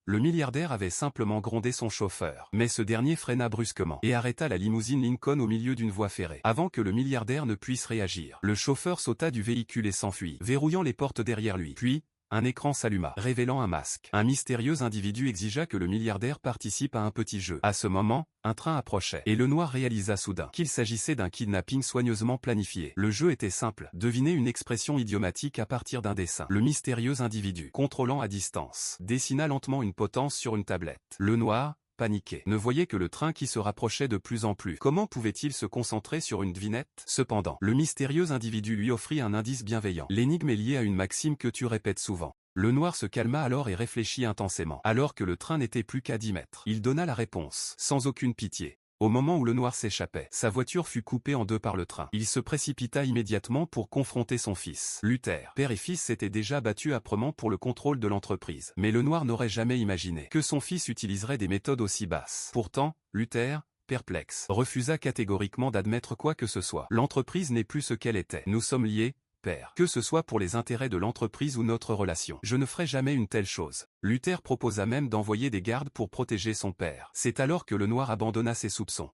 Le milliardaire avait simplement grondé son chauffeur. Mais ce dernier freina brusquement et arrêta la limousine Lincoln au milieu d'une voie ferrée. Avant que le milliardaire ne puisse réagir, le chauffeur sauta du véhicule et s'enfuit, verrouillant les portes derrière lui. Puis, un écran s'alluma, révélant un masque. Un mystérieux individu exigea que le milliardaire participe à un petit jeu. À ce moment, un train approchait, et le noir réalisa soudain qu'il s'agissait d'un kidnapping soigneusement planifié. Le jeu était simple, deviner une expression idiomatique à partir d'un dessin. Le mystérieux individu, contrôlant à distance, dessina lentement une potence sur une tablette. Le noir, paniqué, ne voyait que le train qui se rapprochait de plus en plus. Comment pouvait-il se concentrer sur une devinette? Cependant, le mystérieux individu lui offrit un indice bienveillant. L'énigme est liée à une maxime que tu répètes souvent. Le noir se calma alors et réfléchit intensément. Alors que le train n'était plus qu'à 10 mètres, il donna la réponse, sans aucune pitié. Au moment où le noir s'échappait, sa voiture fut coupée en deux par le train. Il se précipita immédiatement pour confronter son fils. Luther, père et fils s'étaient déjà battus âprement pour le contrôle de l'entreprise. Mais le noir n'aurait jamais imaginé que son fils utiliserait des méthodes aussi basses. Pourtant, Luther, perplexe, refusa catégoriquement d'admettre quoi que ce soit. L'entreprise n'est plus ce qu'elle était. Nous sommes liés, père. Que ce soit pour les intérêts de l'entreprise ou notre relation. Je ne ferai jamais une telle chose. Luther proposa même d'envoyer des gardes pour protéger son père. C'est alors que le noir abandonna ses soupçons.